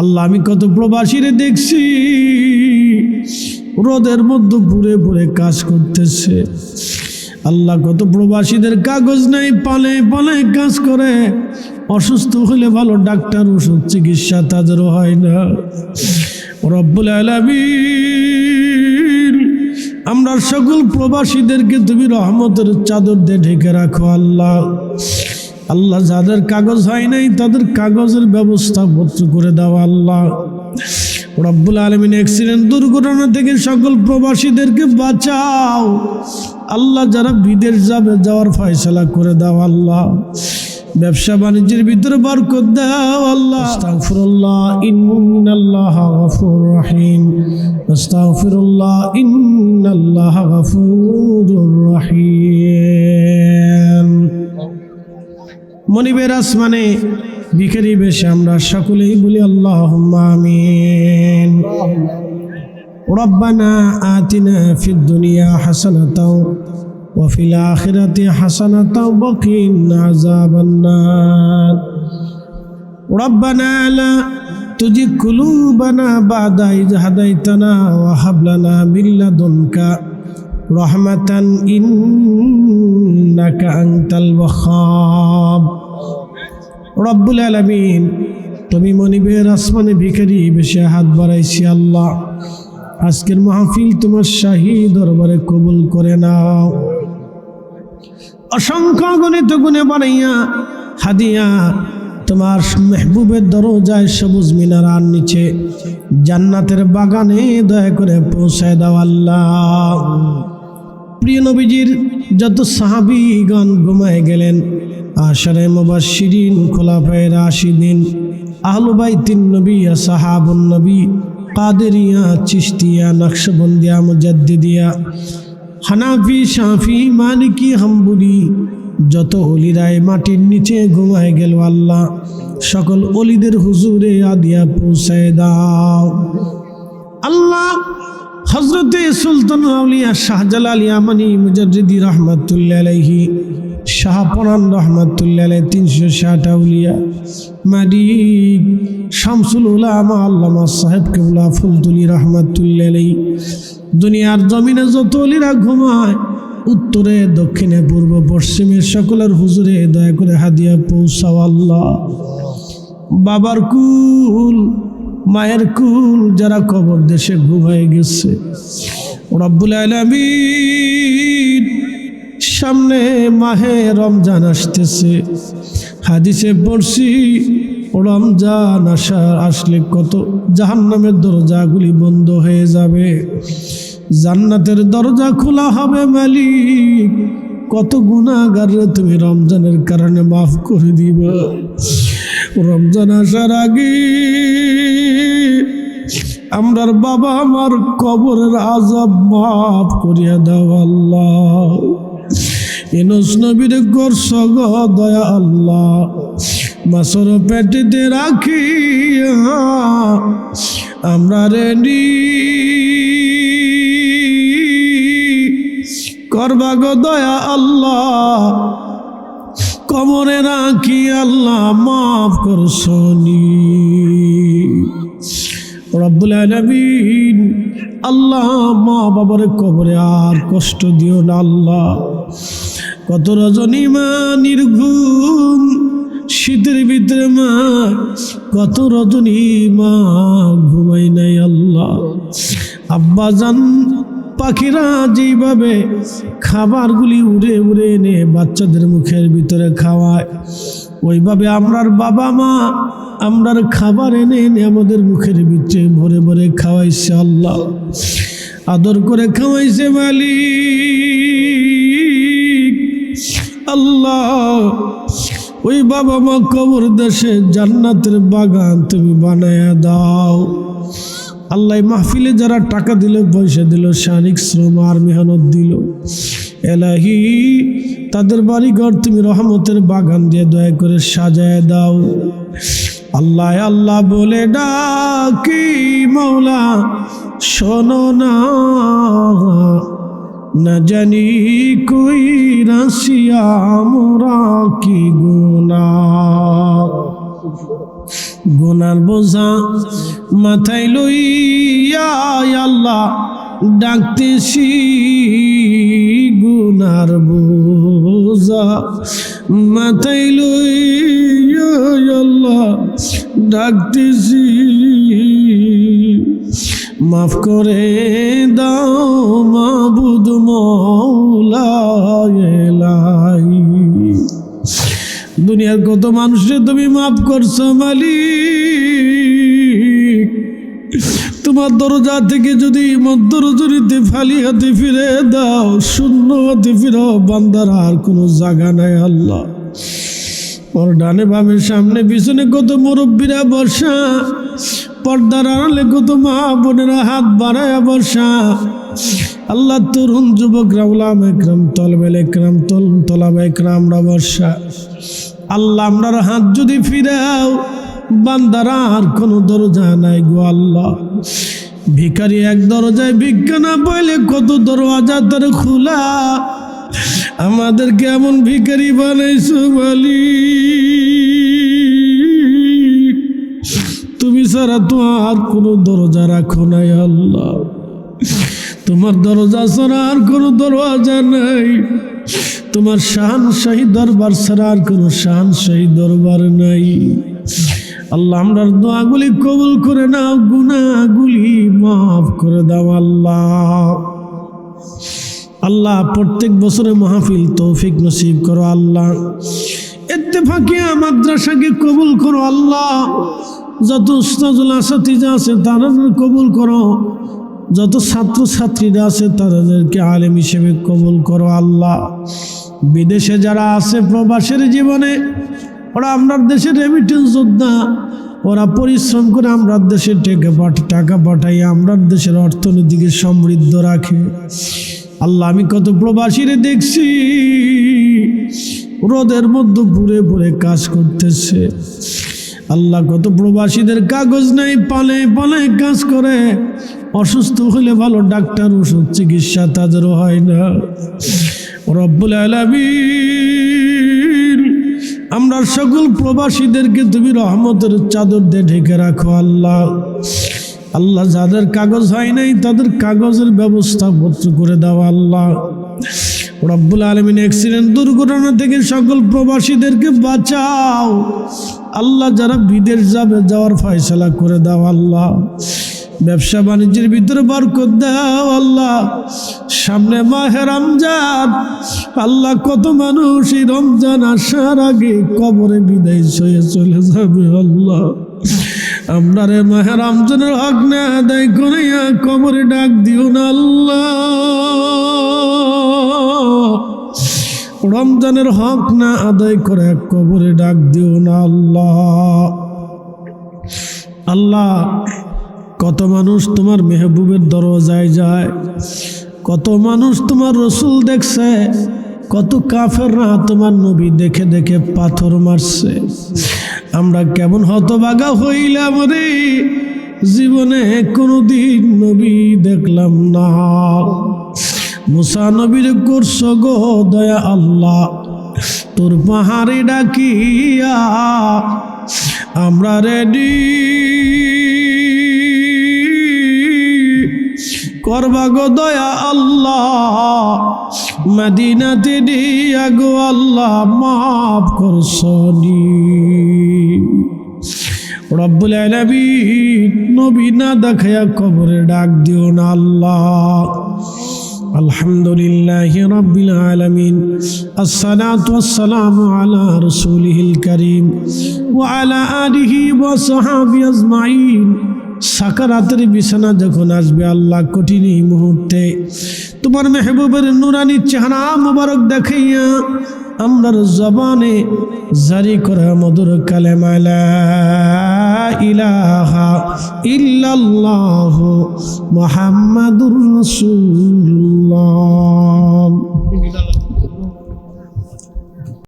আল্লাহ আমি কত প্রবাসীরে দেখছি রোদের মধ্যে পুরে পুরে কাজ করতেছে। আল্লাহ কত প্রবাসীদের কাগজ নেই, পালে পালে কাজ করে, অসুস্থ হলে ভালো ডাক্তার ওষুধ চিকিৎসা তাদেরও হয় না। রব্বুল আলামিন আমরা সকল প্রবাসীদেরকে তুমি রহমতের চাদর দিয়ে ঢেকে রাখো আল্লাহ। আল্লাহ যাদের কাগজ হয় নাই তাদের কাগজের ব্যবস্থা পত্র করে দাও আল্লাহ। রব্বুল আলামিন অ্যাক্সিডেন্ট দুর্ঘটনা থেকে সকল প্রবাসীদেরকে বাঁচাও আল্লাহ। যারা বিদেশ যাবে যাওয়ার ফয়সালা করে দাও আল্লাহ। ব্যবসা বাণিজ্যের ভিতরে বরকত দাও আল্লাহ। আস্তাগফিরুল্লাহ ইন্নাল্লাহা গফুরুর রহিম, আস্তাগফিরুল্লাহ ইন্নাল্লাহা গফুরুর রহিম। মনিবের আসমানে ভিখারি বেশে আমরা সকলেই বলি আল্লাহুম্মা আমিন। রব্বানা আতিনা ফিদ দুনিয়া হাসানাতাও ওয়া ফিল আখিরাতি হাসানাতাও ওয়া কিনা আযাবান নার। রব্বানা লা তুজিগ কুলুবানা বা'দা ইয হাদাইতানা ওয়া হাব লানা মিন লাদুনকা রাহমাতান ইন্নাকা আনতাল ওয়াহ্হাব। রব্বুল আলামিন তুমি মনিবের আসমানে ভিখারি বেশি হাত বাড়াইছি আল্লাহ। আজকের মাহফিল তোমার শাহী দরবারে কবুল করে নাও। অসংখ্য গণিত গুণে বানাইয়া হাদিয়া তোমার মেহবুবের দরজায় সবুজ মিনারার নিচে জান্নাতের বাগানে দয়া করে পৌঁছায় দাও আল্লাহ। প্রিয় নবীজির যত সাহাবীগণ ঘুমায় গেলেন, আশারে মুবাশশিরিন, খোলাফায়ে রাশিদিন, আহলে বাইতিন নবী, সাহাবুন নবী, কাদেরিয়া, চিশতিয়া, নকশবন্দিয়া, মুজাদ্দিদিয়া, হানাফি, শাফি, মালিকি, হাম্বলি যত ওলিরায় মাটির নিচে ঘুমায় গেল আল্লাহ, সকল ওলিদের হুজুরে আদিয়া পৌঁছায় দাও আল্লাহ। হযরতে সুলতান আউলিয়া শাহজালাল ইয়ামানি মুজাদ্দিদি রহমাতুল্লাহ আলাইহি, শাহপরান রহমাতুল্লাহ আলাইহি, 360 আউলিয়া মালিক শামসুল উলামা আল্লামা সাহেব কিবলা ফুলতুলি রহমাতুল্লাহ আলাইহি, দুনিয়ার জমিনে যত ওলিরা ঘুমায় উত্তরে দক্ষিণে পূর্ব পশ্চিমে সকলের হুজুরে দয়া করে হাদিয়া পৌঁছাও আল্লাহ। বাবার কুল মায়ের কুল যারা কবর দেশে ঘুমায় গেছে, রব্বুল আলামিন সামনে মাহে রমজান আসতেছে, হাদিসে পড়ছি রমজান আসলে কত জাহান্নামের দরজাগুলি বন্ধ হয়ে যাবে, জান্নাতের দরজা খোলা হবে মালিক। কত গুনাহগাররে তুমি রমজানের কারণে মাফ করে দিবা। রমজান আসার আগে আমরার বাবা আমার কবরের আযাব মাফ করিয়া দাও আল্লাহ। ইউনূস নবীর করছ গো দয়া আল্লাহ, মাছর পেটেতে রাখি আমরা রেডি করবা গো দয়া আল্লাহ। কবরে রাখি আল্লাহ মাফ করছনি রব্বুল আলামিন। আল্লাহ মা বাবার কবরে আর কষ্ট দিও না আল্লাহ। কত রজনী মা নির্ঘুম শীতের ভিতরে মা, কত রজনী মা ঘুমাই নাই আল্লাহ। আব্বা জান পাখিরা যেভাবে খাবারগুলি উড়ে উড়ে এনে বাচ্চাদের মুখের ভিতরে খাওয়ায়, ওইভাবে আমরার বাবা মা আমরার খাবার এনে এনে আমাদের মুখের ভিতরে ভরে ভরে খাওয়াইছে আল্লাহ, আদর করে খাওয়াইছে মালিক আল্লাহ। ওই বাবা মা কবর দেশে জান্নাতের বাগান তুমি বানায়া দাও আল্লাহ। মাহফিলে যারা টাকা দিল, পয়সা দিল, শারীরিক শ্রম আর মেহনত দিল, এলাহি তাদের বাড়ি ঘর তুমি রহমতের বাগান দিয়ে দয়া করে সাজায় দাও আল্লাহ। আল্লাহ বলে ডাকি মৌলা শোনো না, না জানি কই রাশিয়া মোরা কি গুনাহ। গুনার বোঝা মাথায় লইয়া আল্লাহ ডাকতেছি, গুনার বোঝা মাথায় লইয়া আল্লাহ ডাকতেছি, মাফ করে দাও মাবুদ মওলা এলাহি। দুনিয়ার কত মানুষে তুমি মাফ করছো মালিক, তোমার দরজা থেকে যদি মধ্যরজনীতে ফালি হাতে ফিরে দাও, শূন্য হাতে ফিরাও, বান্দার আর কোনো জায়গা নাই আল্লাহ। ওর ডানে বামের সামনে পিছনে কত মুরব্বীরা বসা, পর্দার আড়ালে কত মা বোনেরা হাত বাড়ায়া বসা, আল্লাহ তরুণ যুবকরা, উলামা ইকরাম, তলবেল ইকরাম, তলাবা ইকরামরা বসা। আল্লাহ আমরার হাত যদি ফিরাও, বান্দারা আর কোনো দরজা নাই গো আল্লাহ। ভিখারি এক দরজায় ভিক্ষা না পাইলে কত দরওয়াজা তার খোলা, আমাদেরকে এমন ভিখারি বানাইছো মালিক, তুমি ছাড়া তো আর কোনো দরজা রাখো নাই আল্লাহ। তোমার দরজা ছাড়া আর কোনো দরওয়াজা নাই, তোমার শাহানশাহী দরবার ছাড়া আর কোনো শাহানশাহী দরবার নাই আল্লাহ। আমরার দোয়াগুলি কবুল করে নাও, গুনাহগুলি মাফ করে দাও আল্লাহ। আল্লাহ প্রত্যেক বছরে মাহফিল তৌফিক নসিব করো আল্লাহ। ইত্তেফাকিয়া মাদ্রাসাকে কবুল করো আল্লাহ। যত উস্তাদুল আসাতিজা আছে তাদের কবুল করো, যত ছাত্র ছাত্রীরা আছে তাদেরকে আলেম হিসেবে কবুল করো আল্লাহ। বিদেশে যারা আছে প্রবাসের জীবনে, ওরা আমরা দেশের রেমিটেন্স যোদ্ধা, ওরা পরিশ্রম করে আমরা দেশের টাকা পাঠাই, আমরা দেশের অর্থনীতিকে সমৃদ্ধ রাখে আল্লাহ। আমি কত প্রবাসীরে দেখছি রোদের মধ্যে পুরে পুরে কাজ করতেছে আল্লাহ। কত প্রবাসীদের কাগজ নাই, পালে পালে কাজ করে, অসুস্থ হলে ভালো ডাক্তার ওষুধ চিকিৎসা তাদেরও হয় না। রব্বুল আলামিন আমরা সকল প্রবাসীদেরকে তুমি রহমতের চাদর দিয়ে ঢেকে রাখো আল্লাহ। আল্লাহ যাদের কাগজ হয় নাই তাদের কাগজের ব্যবস্থা পত্র করে দাও আল্লাহ। রব্বুল আলামিন অ্যাক্সিডেন্ট দুর্ঘটনা থেকে সকল প্রবাসীদেরকে বাঁচাও আল্লাহ। যারা বিদেশ যাবে যাওয়ার ফয়সালা করে দাও আল্লাহ। ব্যবসা বাণিজ্যের ভিতরে বরকত দাও আল্লাহ। সামনে মাহে রমজান আল্লাহ, কত মানুষ এই রমজান আসার আগে কবরে বিদায় হয়ে চলে যাবে আল্লাহ। আমরা রে মাহে রমজানের হক না আদায় করে কবরে ডাক দিও না আল্লাহ। রমজানের হক না আদায় করে কবরে ডাক দিও না আল্লাহ। আল্লাহ কত মানুষ তোমার মেহবুবের দরজায় যায়, কত মানুষ তোমার রসুল দেখছে, কত কাফেররা তোমার নবী দেখে দেখে পাথর মারছে। আমরা কেমন হতভাগা হইলাম রে, জীবনে কোনোদিন নবী দেখলাম না। মুসা নবীর করছ গো দয়া আল্লাহ, তোর পাহাড়ে ডাকিয়া আমরা রেডি করবা গো দয়া আল্লাহ। মদিনাতে দিয়া গো আল্লাহ মাফ করছনি। রব্বুল আলামিন নবী না দেখায়া কবরে ডাক দিও না আল্লাহ। আলহামদুলিল্লাহি রাব্বিল আলামিন, আসসালাতু ওয়াসসালামু আলা রাসূলিহিল কারীম ওয়া আলা আলিহি ওয়া সাহবিহি আজমাইন। সাকারাতের বিছানা যখন আসবে আল্লাহ, কঠিন এই মুহূর্তে তোমার মেহবুবের নুরানি চেহারা মুবারক দেখাইয়া আমরার জবানে জারি করা মধুর কালেমা লা ইলাহা ইল্লাল্লাহু মুহাম্মাদুর রাসূলুল্লাহ।